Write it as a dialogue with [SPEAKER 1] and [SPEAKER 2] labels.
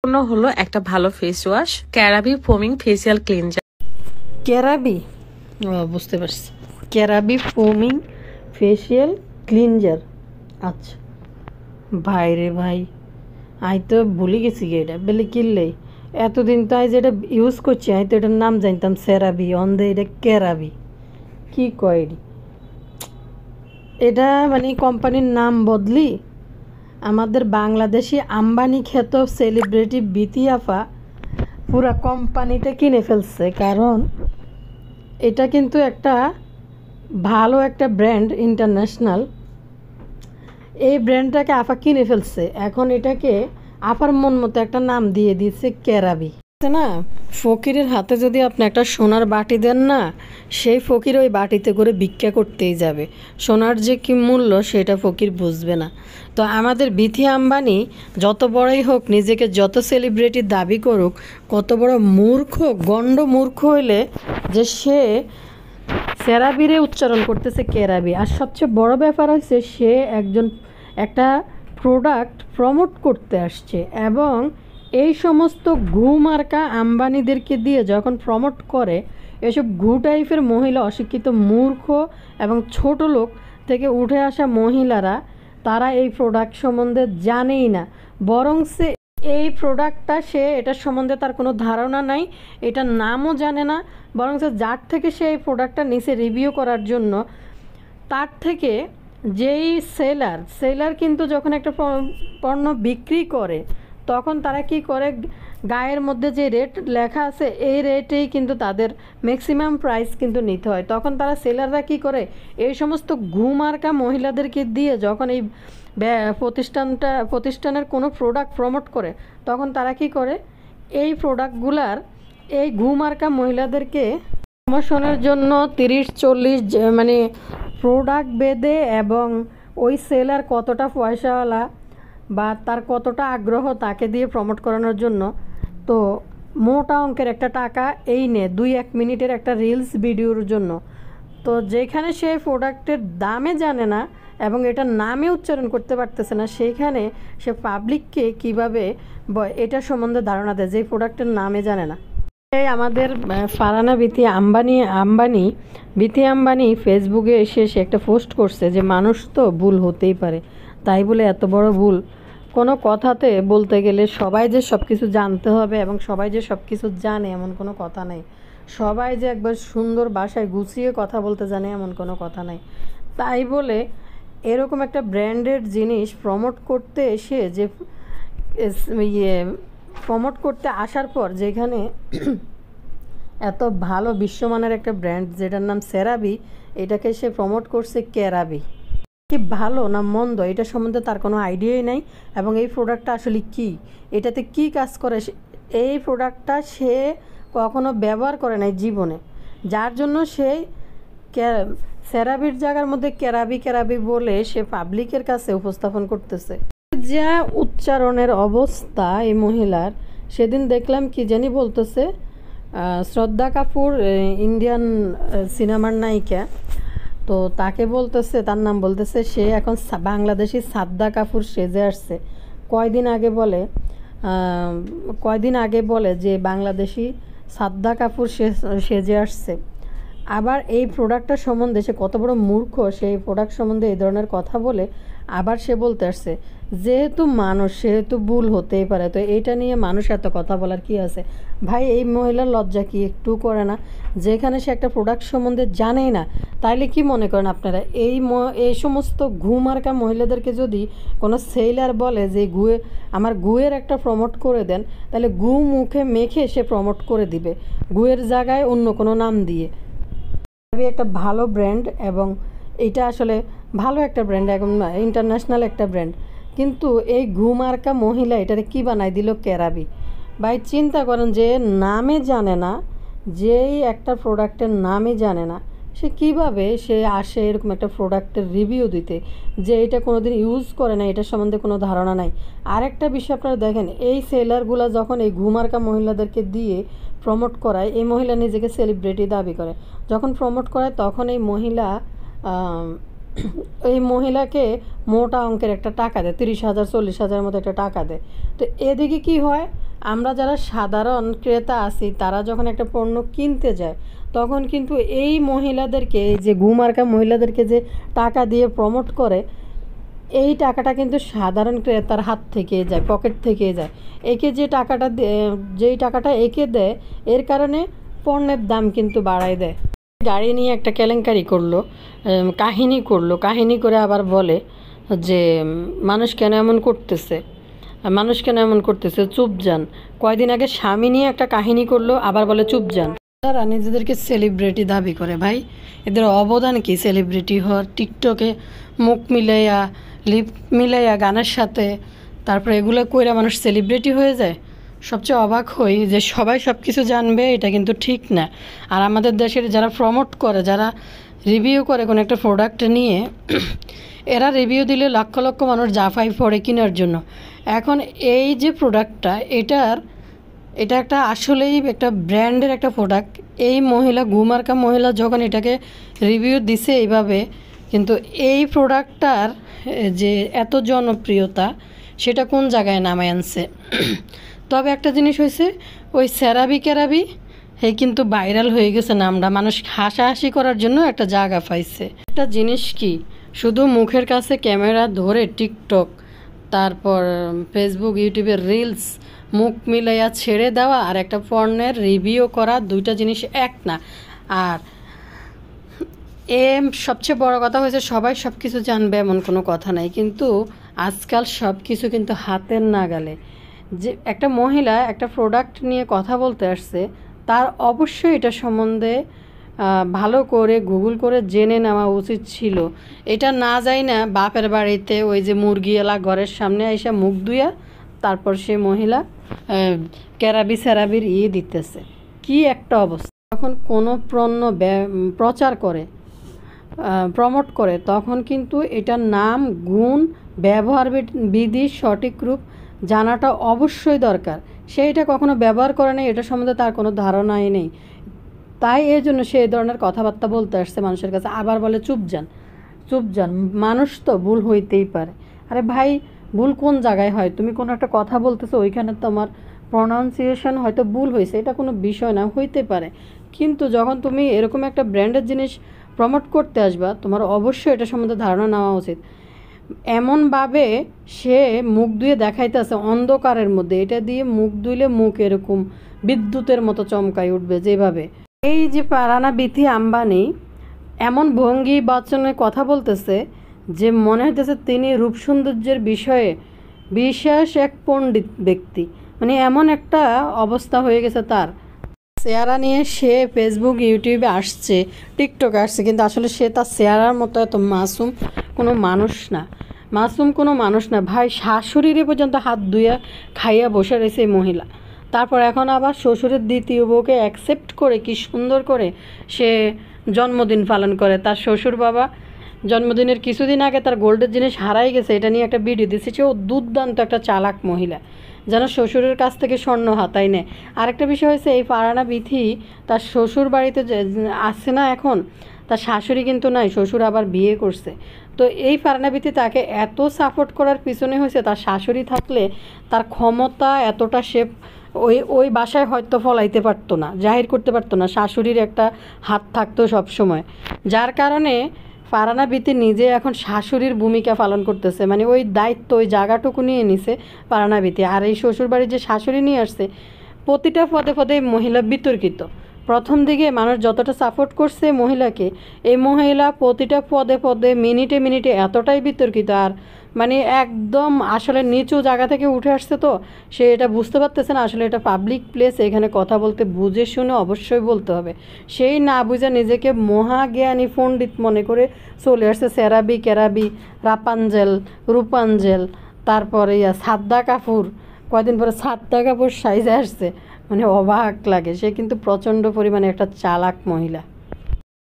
[SPEAKER 1] হলো একটা ভালো ফেস ওয়াশ ক্যারাবি ফোমিং ফেসিয়াল ক্লিনজার।
[SPEAKER 2] ক্যারাবি, বুঝতে পারছি, ক্যারাবি ফোমিং ফেসিয়াল ক্লিনজার। আচ্ছা ভাই রে ভাই, আই তো ভুলে গেছি এটা বলে কিনলেই এতদিন তো আই যেটা ইউজ করছি আই তো এটার নাম জানতাম সেরাবি, অন্ধে এটা ক্যারাবি। কি কয় এটা মানে কোম্পানির নাম বদলি আমাদের বাংলাদেশি আম্বানি খ্যাত সেলিব্রিটি বিথি আফা পুরা কোম্পানিটা কিনে ফেলছে। কারণ এটা কিন্তু একটা ভালো একটা ব্র্যান্ড, ইন্টারন্যাশনাল। এই ব্র্যান্ডটাকে আফা কিনে ফেলছে, এখন এটাকে আফার মন মতো একটা নাম দিয়ে দিচ্ছে ক্যারাবি। না, ফকিরের হাতে যদি আপনি একটা সোনার বাটি দেন না, সেই ফকির ওই বাটিতে করে ভিক্ষা করতেই যাবে। সোনার যে কি মূল্য সেটা ফকির বুঝবে না। তো আমাদের বিথি আম্বানি যত বড়ই হোক, নিজেকে যত সেলিব্রিটি দাবি করুক, কত বড় মূর্খ, গণ্ড মূর্খ হইলে যে সে সেরাবিরে উচ্চারণ করতেছে ক্যারাবি। আর সবচেয়ে বড় ব্যাপার হচ্ছে সে একটা প্রোডাক্ট প্রমোট করতে আসছে, এবং এই সমস্ত ঘু মার্কা আম্বানিদেরকে দিয়ে যখন প্রমোট করে, এসব ঘু টাইপের মহিলা, অশিক্ষিত মূর্খ এবং ছোট লোক থেকে উঠে আসা মহিলারা, তারা এই প্রোডাক্ট সম্বন্ধে জানেই না। বরং সে এই প্রোডাক্টটা সে এটার সম্বন্ধে তার কোনো ধারণা নাই, এটার নামও জানে না। বরং সে যার থেকে সে এই প্রোডাক্টটা নিচে রিভিউ করার জন্য, তার থেকে যেই সেলার কিন্তু যখন একটা পণ্য বিক্রি করে, তখন তারা কি করে, গায়ের মধ্যে যে রেট লেখা আছে এই রেটেই কিন্তু তাদের ম্যাক্সিমাম প্রাইস কিন্তু নিতে হয়। তখন তারা সেলাররা কি করে, এই সমস্ত ঘুমার্কা মহিলাদেরকে দিয়ে যখন এই প্রতিষ্ঠানের কোনো প্রোডাক্ট প্রমোট করে, তখন তারা কি করে, এই প্রোডাক্টগুলার এই ঘুমার্কা মহিলাদেরকে প্রমোশনের জন্য 30-40 মানে প্রোডাক্ট বেঁধে, এবং ওই সেলার কতটা পয়সাওয়ালা বা তার কতটা আগ্রহ তাকে দিয়ে প্রমোট করানোর জন্য, তো মোটা অঙ্কের একটা টাকা এই নে 2-1 মিনিটের একটা রিলস ভিডিওর জন্য। তো যেখানে সে প্রোডাক্টের দামে জানে না এবং এটার নামে উচ্চারণ করতে পারতেছে না, সেইখানে সে পাবলিককে কীভাবে এটা সম্বন্ধে ধারণা দেয় যে প্রোডাক্টের নামে জানে না। এই আমাদের ফারহানা বিথি আম্বানি ফেসবুকে এসে সে একটা পোস্ট করছে যে মানুষ তো ভুল হতেই পারে, তাই বলে এত বড় ভুল কোনো কথাতে বলতে গেলে সবাই যে সব কিছু জানতে হবে এবং সবাই যে সব কিছু জানে এমন কোনো কথা নেই। সবাই যে একবার সুন্দর ভাষায় গুছিয়ে কথা বলতে জানে এমন কোনো কথা নেই। তাই বলে এরকম একটা ব্র্যান্ডেড জিনিস প্রমোট করতে এসে যে প্রমোট করতে আসার পর, যেখানে এত ভালো বিশ্বমানের একটা ব্র্যান্ড যেটার নাম সেরাবি, এটাকে সে প্রমোট করছে ক্যারাবি। কি ভালো না মন্দ এটা সম্বন্ধে তার কোনো আইডিয়াই নাই, এবং এই প্রোডাক্টটা আসলে কি, এটাতে কি কাজ করে, এই প্রোডাক্টটা সে কখনো ব্যবহার করে নাই জীবনে, যার জন্য সে সেরাবির জায়গার মধ্যে ক্যারাবি বলে সে পাবলিকের কাছে উপস্থাপন করতেছে। যা উচ্চারণের অবস্থা এই মহিলার, সেদিন দেখলাম কি জানি বলতেছে, শ্রদ্ধা কাপুর ইন্ডিয়ান সিনেমার নায়িকা, তো তাকে বলতেছে, তার নাম বলতেছে সে এখন বাংলাদেশি শ্রদ্ধা কাপুর সেজে আসছে। কয়দিন আগে বলে যে বাংলাদেশি শ্রদ্ধা কাপুর সেজে আসছে। আবার এই প্রোডাক্টটা সম্বন্ধে সে কত বড় মূর্খ, সেই প্রোডাক্ট সম্বন্ধে এই ধরনের কথা বলে আবার সে বলতে আসছে যেহেতু মানুষ সেহেতু ভুল হতেই পারে, তো এইটা নিয়ে মানুষ এত কথা বলার কি আছে। ভাই, এই মহিলার লজ্জা কি একটু করে না? যেখানে সে একটা প্রোডাক্ট সম্বন্ধে জানেই না, তাইলে কি মনে করেন আপনারা এই সমস্ত ঘুমার্কা মহিলাদেরকে যদি কোনো সেলার বলে যে আমার গুয়ের একটা প্রমোট করে দেন, তাহলে গু মুখে মেখে সে প্রমোট করে দিবে গুয়ের জায়গায় অন্য কোনো নাম দিয়ে। একটা ভালো ব্র্যান্ড, এবং এটা আসলে ভালো একটা ব্র্যান্ড, একদম ইন্টারন্যাশনাল একটা ব্র্যান্ড, কিন্তু এই ঘুমার্কা মহিলা এটারে কি বানাই দিল ক্যারাবি। ভাই চিন্তা করেন, যে নামে জানে না, যেই একটা প্রোডাক্টের নামে জানে না, সে কিভাবে সে আসে এরকম একটা প্রোডাক্টের রিভিউ দিতে, যে এটা কোনোদিন ইউজ করে না, এটার সম্বন্ধে কোনো ধারণা নাই। আরেকটা বিষয় আপনারা দেখেন, এই সেলারগুলো যখন এই ঘুমার্কা মহিলাদেরকে দিয়ে প্রমোট করায়, এই মহিলা নিজেকে সেলিব্রিটি দাবি করে, যখন প্রমোট করায় তখন এই মহিলাকে মোটা অঙ্কের একটা টাকা দেয়, 30,000-40,000 মতো একটা টাকা দেয়। তো এদিকে কি হয়, আমরা যারা সাধারণ ক্রেতা আছি তারা যখন একটা পণ্য কিনতে যায় তখন কিন্তু এই মহিলাদেরকে, এই যে গুমার্কা মহিলাদেরকে যে টাকা দিয়ে প্রমোট করে, এই টাকাটা কিন্তু সাধারণ ক্রেতার হাত থেকে যায়, পকেট থেকে যায়। একে যে টাকাটা যেই টাকাটা একে দেয়, এর কারণে পণ্যের দাম কিন্তু বাড়ায় দেয়। গাড়ি নিয়ে একটা কেলেঙ্কারি করলো, কাহিনী করে আবার বলে যে মানুষ কেন এমন করতেছে, চুপ যান। কয়দিন আগে স্বামী নিয়ে একটা কাহিনী করলো, আবার বলে চুপ যান। তারা নিজেদেরকে সেলিব্রিটি দাবি করে। ভাই, এদের অবদান কি সেলিব্রিটি হওয়ার? টিকটকে মুখ মিলাইয়া, লিপ মিলাইয়া গানের সাথে, তারপরে এগুলো কইরা মানুষ সেলিব্রিটি হয়ে যায়। সবচেয়ে অবাক হই যে সবাই সব কিছু জানবে, এটা কিন্তু ঠিক না। আর আমাদের দেশের যারা প্রমোট করে, যারা রিভিউ করে কোনো একটা প্রোডাক্ট নিয়ে, এরা রিভিউ দিলে লক্ষ লক্ষ মানুষ জাফাই পড়ে কেনার জন্য। এখন এই যে প্রোডাক্টটা, এটা একটা আসলেই একটা ব্র্যান্ডের একটা প্রোডাক্ট। এই মহিলা, গুমার্কা মহিলা যখন এটাকে রিভিউ দিছে এইভাবে, কিন্তু এই প্রোডাক্টটার যে এত জনপ্রিয়তা, সেটা কোন জায়গায় নামায় আনছে। তবে একটা জিনিস হয়েছে, ওই ক্যারাবি কিন্তু ভাইরাল হয়ে গেছে নামটা, মানুষ হাসাহাসি করার জন্য একটা জায়গা পাইছে। একটা জিনিস কি, শুধু মুখের কাছে ক্যামেরা ধরে টিকটক, তারপর ফেসবুক, ইউটিউবের রিলস মুখ মিলাইয়া ছেড়ে দেওয়া আর একটা পণ্যের রিভিউ করা, দুইটা জিনিস এক না। আর সবচেয়ে বড় কথা হয়েছে, সবাই সব কিছু জানবে এমন কোনো কথা নাই, কিন্তু আজকাল সব কিছু কিন্তু হাতের নাগালে। যে একটা মহিলা একটা প্রোডাক্ট নিয়ে কথা বলতে আসছে, তার অবশ্যই এটা সম্বন্ধে ভালো করে গুগল করে জেনে নেওয়া উচিত ছিল। এটা না যাই না বাপের বাড়িতে ওই যে মুরগিওয়ালা ঘরের সামনে এসে মুখ ধুইয়া তারপর সে মহিলা ক্যারাবির দিতেছে। কি একটা অবস্থা! যখন কোনো পণ্য প্রচার করে, প্রমোট করে, তখন কিন্তু এটার নাম, গুণ, ব্যবহার বিধি, সঠিক রূপ জানাটা অবশ্যই দরকার। সে এটা কখনো ব্যবহার করে নেই, এটা সম্বন্ধে তার কোনো ধারণাই নেই, তাই এর জন্য সে এই ধরনের কথাবার্তা বলতে আসছে মানুষের কাছে। আবার বলে চুপ যান। মানুষ তো ভুল হইতেই পারে। আরে ভাই, ভুল কোন জায়গায় হয়? তুমি কোনো একটা কথা বলতেছো, ওইখানে তোমার প্রনাউন্সিয়েশন হয়তো ভুল হয়েছে, এটা কোনো বিষয় না, হইতে পারে। কিন্তু যখন তুমি এরকম একটা ব্র্যান্ডের জিনিস প্রমোট করতে আসবা, তোমার অবশ্যই এটা সম্বন্ধে ধারণা নেওয়া উচিত। এমনভাবে সে মুখ ধুয়ে দেখাইতেছে অন্ধকারের মধ্যে, এটা দিয়ে মুখ ধুইলে মুখ এরকম বিদ্যুতের মতো চমকাই উঠবে যেভাবে। এই যে ফারহানা বিথি আম্বানি এমন ভঙ্গি বাচনে কথা বলতেছে যে মনে হইতেছে তিনি রূপ সৌন্দর্যের বিষয়ে বিশেষ এক পণ্ডিত ব্যক্তি। মানে এমন একটা অবস্থা হয়ে গেছে তার। চেহারা নিয়ে সে ফেসবুক, ইউটিউবে আসছে, টিকটকে আসছে, কিন্তু আসলে সে তার চেহারার মতো এত মাসুম কোনো মানুষ না। ভাই, শাশুড়িরে পর্যন্ত হাত ধুইয়া খাইয়া বসে রয়েছে এই মহিলা। তারপর এখন আবার শ্বশুরের দ্বিতীয় বউকে অ্যাকসেপ্ট করে কি সুন্দর করে সে জন্মদিন পালন করে। তার শ্বশুর বাবা জন্মদিনের কিছুদিন আগে তার গোল্ডের জিনিস হারাই গেছে, এটা নিয়ে একটা ভিডিও দিচ্ছে। সেও দুর্দান্ত একটা চালাক মহিলা, যেন শ্বশুরের কাছ থেকে স্বর্ণ হাতায় নেয়। আরেকটা বিষয় হয়েছে, এই ফারহানা বিথি তার শ্বশুর বাড়িতে আসছে না, এখন তার শাশুড়ি কিন্তু নাই, শ্বশুর আবার বিয়ে করছে। তো এই ফারহানা বিথি তাকে এত সাপোর্ট করার পিছনে হয়েছে, তার শাশুড়ি থাকলে তার ক্ষমতা এতটা সে ওই বাসায় হয়তো ফলাইতে পারতো না, জাহির করতে পারতো না। শাশুড়ির একটা হাত থাকতো সব সময়, যার কারণে ফারহানা বিথি নিজে এখন শাশুড়ির ভূমিকা পালন করতেছে। মানে ওই দায়িত্ব, ওই জায়গাটুকু নিয়ে নিছে ফারহানা বিথি। আর এই শ্বশুরবাড়ির যে শাশুড়ি নিয়ে আসছে, প্রতিটা পদে মহিলা বিতর্কিত। প্রথম দিকে মানুষ যতটা সাপোর্ট করছে মহিলাকে, এই মহিলা প্রতিটা পদে মিনিটে এতটাই বিতর্কিত। আর মানে একদম আসলে নিচু জায়গা থেকে উঠে আসছে, তো সে এটা বুঝতে পারতেছে না আসলে এটা পাবলিক প্লেস, এখানে কথা বলতে বুঝে শুনে অবশ্যই বলতে হবে। সেই না বুঝে নিজেকে মহাজ্ঞানী পণ্ডিত মনে করে চলে আসছে ক্যারাবি, রাপাঞ্জেল, রূপাঞ্জেল, তারপরে সাদ্দা কাপুর, কয়দিন পরে সাদ্দা কাপুর সাইজে আসছে। মানে অবাক লাগে। সে কিন্তু প্রচণ্ড পরিমাণে একটা চালাক মহিলা।